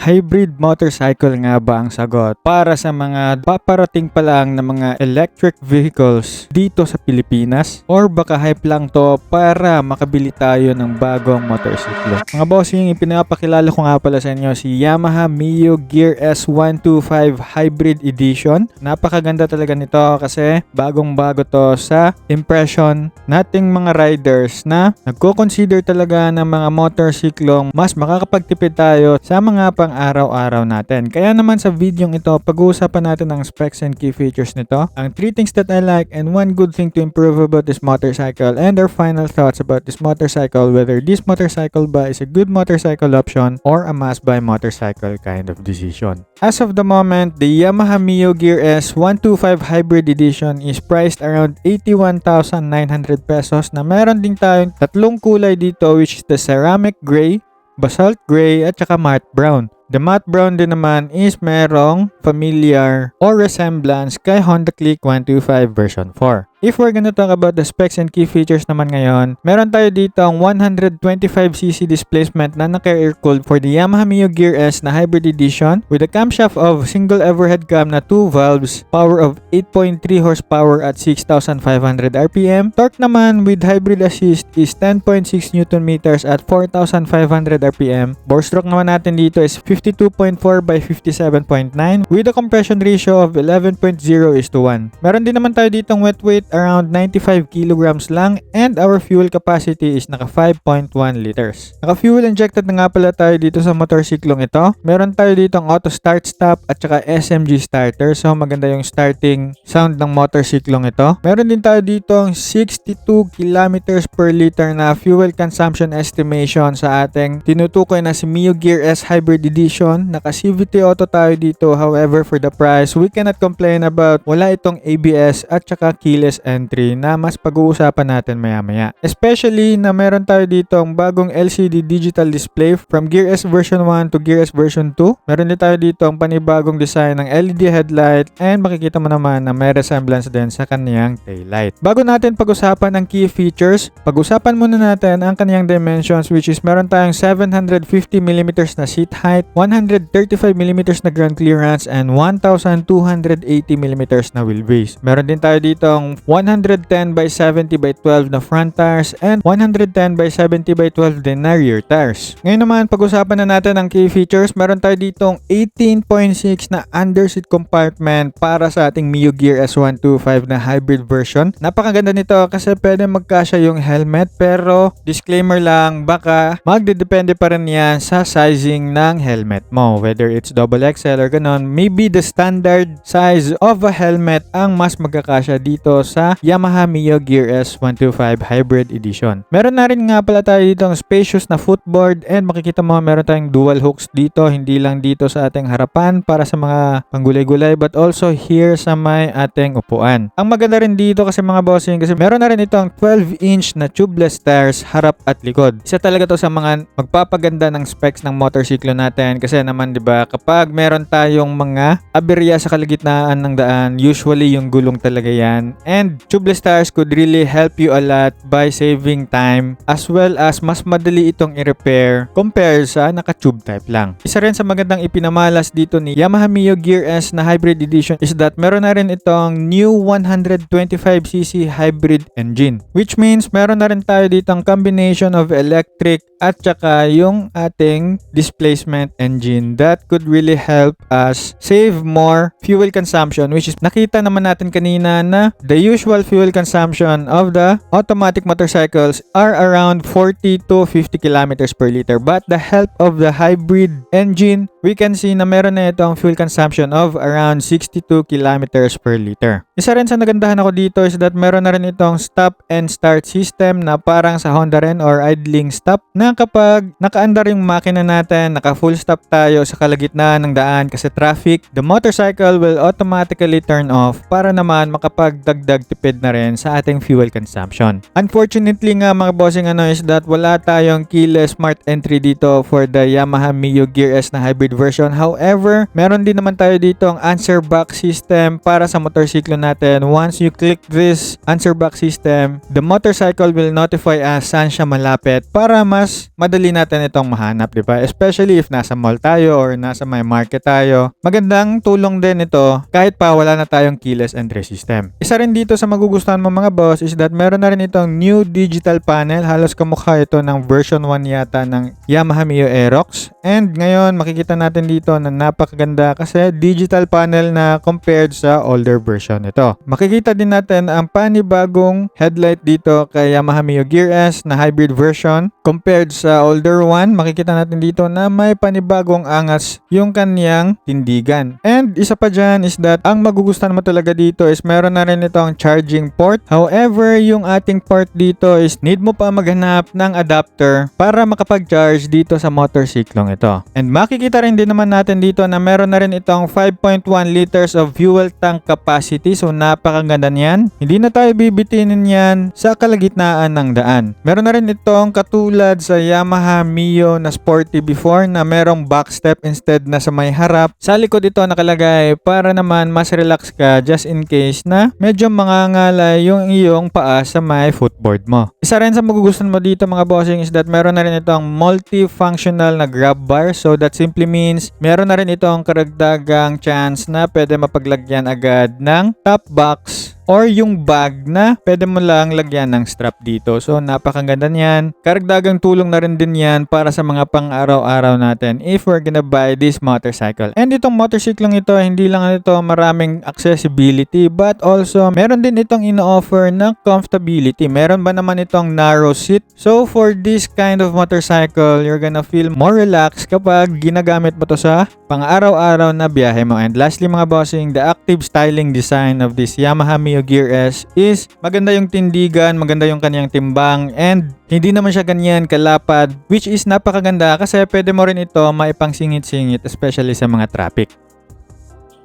Hybrid motorcycle nga ba ang sagot para sa mga paparating pa lang na mga electric vehicles dito sa Pilipinas? Or baka hype lang to para makabili tayo ng bagong motorsiklo? Mga bossing, ipinapakilala ko nga pala sa inyo si Yamaha Mio Gear S125 Hybrid Edition. Napakaganda talaga nito kasi bagong-bago to sa impression nating mga riders na nagko-consider talaga ng mga motorsiklong mas makakapagtipid tayo sa mga pang-araw-araw natin. Kaya naman sa video ito, pag-uusapan natin ang specs and key features nito, ang 3 things that I like and 1 good thing to improve about this motorcycle, and our final thoughts about this motorcycle, whether this motorcycle ba is a good motorcycle option or a must-buy motorcycle kind of decision. As of the moment, the Yamaha Mio Gear S125 Hybrid Edition is priced around 81,900 pesos na meron din tayong tatlong kulay dito, which is the ceramic gray, basalt gray at saka matte brown. The matte brown din naman is merong familiar or resemblance kay Honda Click 125 version 4. If we're gonna talk about the specs and key features naman ngayon, meron tayo dito ang 125cc displacement na naka-air-cooled for the Yamaha Mio Gear S na Hybrid Edition with a camshaft of single overhead cam na 2 valves, power of 8.3 horsepower at 6,500 RPM. Torque naman with hybrid assist is 10.6 Nm at 4,500 RPM. Bore stroke naman natin dito is 52.4 by 57.9 with a compression ratio of 11.0:1. Meron din naman tayo ditong wet weight around 95 kilograms lang, and our fuel capacity is naka 5.1 liters. Naka fuel injected na nga pala tayo dito sa motorsiklong ito. Meron tayo dito ang auto start stop at saka SMG starter, so maganda yung starting sound ng motorsiklong ito. Meron din tayo dito ang 62 kilometers per liter na fuel consumption estimation sa ating tinutukoy na si Mio Gear S Hybrid Edition. Naka CVT auto tayo dito, however for the price we cannot complain about wala itong ABS at saka keyless entry na mas pag-uusapan natin maya-maya. Especially na meron tayo dito ang bagong LCD digital display from Gear S version 1 to Gear S version 2. Meron din tayo dito ang panibagong design ng LED headlight, and makikita mo naman na may resemblance din sa kaniyang taillight. Bago natin pag-usapan ang key features, pag-usapan muna natin ang kaniyang dimensions, which is meron tayong 750mm na seat height, 135mm na ground clearance, and 1,280mm na wheelbase. Meron din tayo dito ang 110 by 70 by 12 na front tires and 110 by 70 by 12 din na rear tires. Ngayon naman, pag-usapan na natin ang key features. Meron tayo ditong 18.6 na underseat compartment para sa ating Mio Gear S125 na hybrid version. Napakaganda nito kasi pwede magkasya yung helmet, pero disclaimer lang, baka magdedepende pa rin yan sa sizing ng helmet mo, whether it's XXL or ganon. Maybe the standard size of a helmet ang mas magkakasya dito sa Yamaha Mio Gear S125 Hybrid Edition. Meron na rin nga pala tayo dito ang spacious na footboard, and makikita mo meron tayong dual hooks dito, hindi lang dito sa ating harapan para sa mga panggulay-gulay but also here sa may ating upuan. Ang maganda rin dito kasi mga bossing, kasi meron na rin ito ang 12-inch na tubeless tires harap at likod. Isa talaga to sa mga magpapaganda ng specs ng motorsiklo natin, kasi naman 'di ba, kapag meron tayong mga aberya sa kalagitnaan ng daan, usually yung gulong talaga yan, and tubeless tires could really help you a lot by saving time as well as mas madali itong i-repair compare sa naka-tube type lang. Isa rin sa magandang ipinamalas dito ni Yamaha Mio Gear S na Hybrid Edition is that meron na rin itong new 125cc hybrid engine, which means meron na rin tayo dito ang combination of electric at saka yung ating displacement engine that could really help us save more fuel consumption, which is nakita naman natin kanina na the usual fuel consumption of the automatic motorcycles are around 40 to 50 kilometers per liter, but the help of the hybrid engine, we can see na meron na itong fuel consumption of around 62 kilometers per liter. Isa rin sa nagandahan ako dito is that meron na rin itong stop and start system na parang sa Honda rin, or idling stop, na kapag nakaandar yung makina natin, naka full stop tayo sa kalagitnaan ng daan kasi traffic, the motorcycle will automatically turn off para naman makapagdagdag tipid na rin sa ating fuel consumption. Unfortunately nga mga bossing is that wala tayong keyless smart entry dito for the Yamaha Mio Gear S na hybrid version. However, meron din naman tayo dito ang answer back system para sa motorsiklo natin, once you click this answer box system, the motorcycle will notify us saan siya malapit para mas madali natin itong mahanap, di ba? Especially if nasa mall tayo or nasa may market tayo. Magandang tulong din ito kahit pa wala na tayong keyless entry system. Isa rin dito sa magugustuhan mo mga boss is that meron na rin itong new digital panel. Halos kamukha ito ng version 1 yata ng Yamaha Mio Aerox. And ngayon makikita natin dito na napakaganda kasi digital panel na compared sa older version ito. Makikita din natin ang panibagong headlight dito kay Yamaha Mio Gear S na hybrid version compared sa older one. Makikita natin dito na may panibagong angas yung kanyang tindigan. And isa pa dyan is that ang magugustuhan mo talaga dito is meron na rin itong charging port. However, yung ating port dito is need mo pa maghanap ng adapter para makapag-charge dito sa motorsiklong ito. And makikita rin din naman natin dito na meron na rin itong 5.1 liters of fuel tank capacity. So napakaganda niyan. Hindi na tayo bibitinin yan sa kalagitnaan ng daan. Meron na rin itong katulad sa Yamaha Mio na sporty before na merong backstep instead na sa may harap. Sa likod ito nakalagay para naman mas relax ka just in case na medyo mangangalay yung iyong paa sa may footboard mo. Isa rin sa magugustuhan mo dito mga bossing is that meron na rin itong multifunctional na grab bar. So that simply means meron na rin itong karagdagang chance na pwede mapaglagyan agad ng top box or yung bag na pwede mo lang lagyan ng strap dito. So napakaganda niyan. Karagdagang tulong na rin din yan para sa mga pang-araw-araw natin if we're gonna buy this motorcycle. And itong motorcyclong ito, hindi lang ito maraming accessibility but also meron din itong ino-offer na comfortability. Meron ba naman itong narrow seat? So for this kind of motorcycle, you're gonna feel more relaxed kapag ginagamit mo to sa pang-araw-araw na biyahe mo. And lastly mga bossing, the active styling design of this Yamaha Mio Gear S is maganda yung tindigan, maganda yung kanyang timbang, and hindi naman siya ganyan kalapad, which is napakaganda kasi pwede mo rin ito maipangsingit-singit especially sa mga traffic.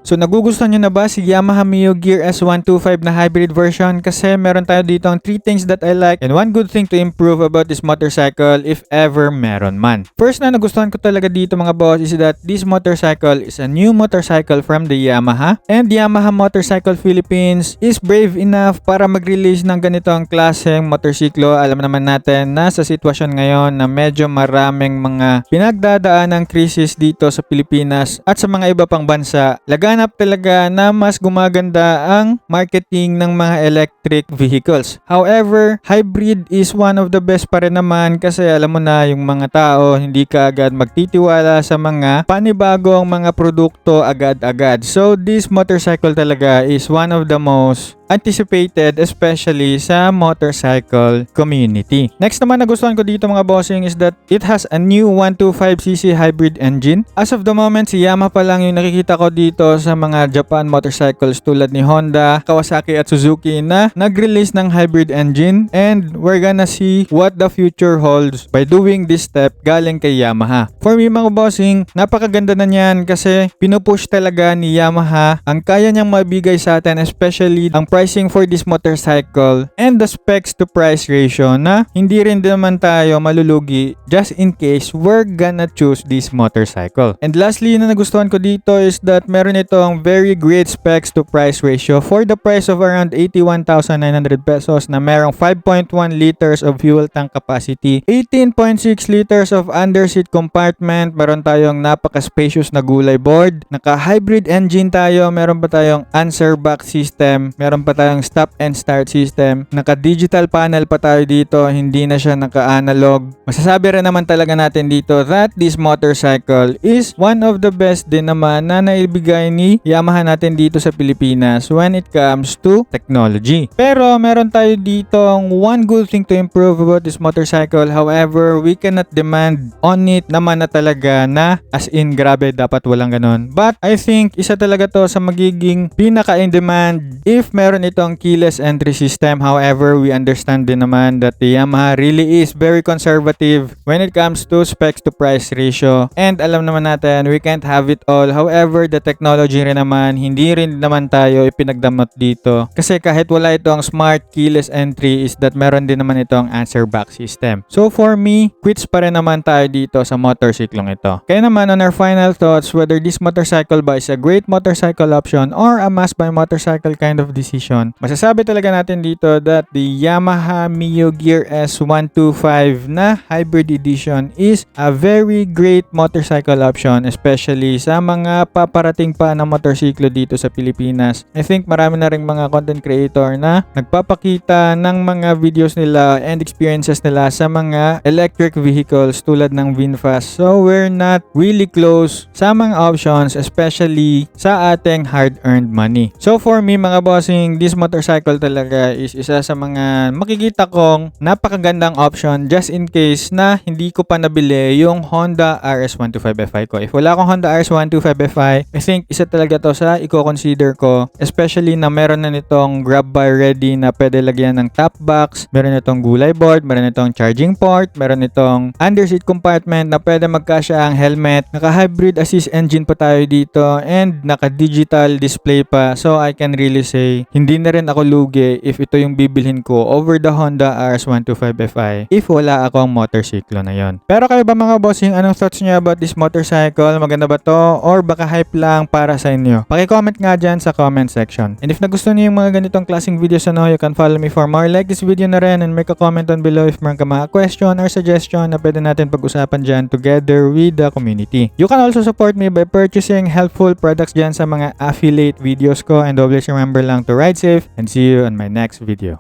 So nagugustuhan nyo na ba si Yamaha Mio Gear S125 na hybrid version? Kasi meron tayo dito ang 3 things that I like and 1 good thing to improve about this motorcycle if ever meron man. First na nagustuhan ko talaga dito mga boss is that this motorcycle is a new motorcycle from the Yamaha, and Yamaha Motorcycle Philippines is brave enough para mag-release ng ganitong klaseng motorsiklo. Alam naman natin na sa sitwasyon ngayon na medyo maraming mga pinagdadaan ng krisis dito sa Pilipinas at sa mga iba pang bansa. Laganap talaga na mas gumaganda ang marketing ng mga electric vehicles. However, hybrid is one of the best pa rin naman kasi alam mo na yung mga tao hindi ka agad magtitiwala sa mga panibagong mga produkto agad-agad. So this motorcycle talaga is one of the most anticipated especially sa motorcycle community. Next naman nagustuhan ko dito mga bossing is that it has a new 125cc hybrid engine. As of the moment, si Yamaha pa lang yung nakikita ko dito sa mga Japan motorcycles tulad ni Honda, Kawasaki at Suzuki na nag-release ng hybrid engine, and we're gonna see what the future holds by doing this step galing kay Yamaha. For me mga bossing, napakaganda na niyan kasi pinupush talaga ni Yamaha ang kaya niyang mabigay sa atin, especially ang pricing for this motorcycle and the specs to price ratio na hindi rin naman tayo malulugi just in case we're gonna choose this motorcycle. And lastly na nagustuhan ko dito is that meron itong very great specs to price ratio for the price of around 81,900 pesos na merong 5.1 liters of fuel tank capacity, 18.6 liters of underseat compartment, meron tayong napaka-spacious na gulay board, naka-hybrid engine tayo, meron pa tayong answer box system, meron pa tayong stop and start system, naka-digital panel pa tayo dito, hindi na siya naka-analog. Masasabi rin naman talaga natin dito that this motorcycle is one of the best din naman na naibigay ni Yamaha natin dito sa Pilipinas when it comes to technology. Pero meron tayo dito one good thing to improve about this motorcycle. However, we cannot demand on it naman na talaga na as in grabe dapat walang ganon. But I think isa talaga to sa magiging pinaka in demand if meron meron itong keyless entry system. However, we understand din naman that the Yamaha really is very conservative when it comes to specs to price ratio. And alam naman natin, we can't have it all. However, the technology rin naman, hindi rin naman tayo ipinagdamot dito. Kasi kahit wala itong smart keyless entry is that meron din naman itong answer back system. So for me, quits pa rin naman tayo dito sa motorcyclong ito. Kaya naman on our final thoughts, whether this motorcycle ba is a great motorcycle option or a must-buy motorcycle kind of decision, masasabi talaga natin dito that the Yamaha Mio Gear S125 na hybrid edition is a very great motorcycle option, especially sa mga paparating pa na motorsiklo dito sa Pilipinas. I think marami na ring mga content creator na nagpapakita ng mga videos nila and experiences nila sa mga electric vehicles tulad ng VinFast. So we're not really close sa mga options, especially sa ating hard-earned money. So for me mga bossing, this motorcycle talaga is isa sa mga makikita kong napakagandang option just in case na hindi ko pa nabili yung Honda RS125Fi ko. If wala akong Honda RS125Fi, I think isa talaga to sa i-consider ko, especially na meron na nitong grab bar ready na pwede lagyan ng top box, meron nitong gulay board, meron nitong charging port, meron nitong underseat compartment na pwede magkasya ang helmet, naka-hybrid assist engine pa tayo dito, and naka-digital display pa. So I can really say, hindi na rin ako lugi if ito yung bibilhin ko over the Honda RS125Fi if wala akong motorsiklo na yon. Pero kayo ba mga bossing, anong thoughts niyo about this motorcycle? Maganda ba to? Or baka hype lang para sa inyo? Paki-comment nga dyan sa comment section. And if nagustuhan niyo yung mga ganitong klaseng videos you can follow me for more. Like this video na rin and make a comment on below if meron ka mga question or suggestion na pwede natin pag-usapan dyan together with the community. You can also support me by purchasing helpful products dyan sa mga affiliate videos ko, and always remember lang to ride safe and see you on my next video.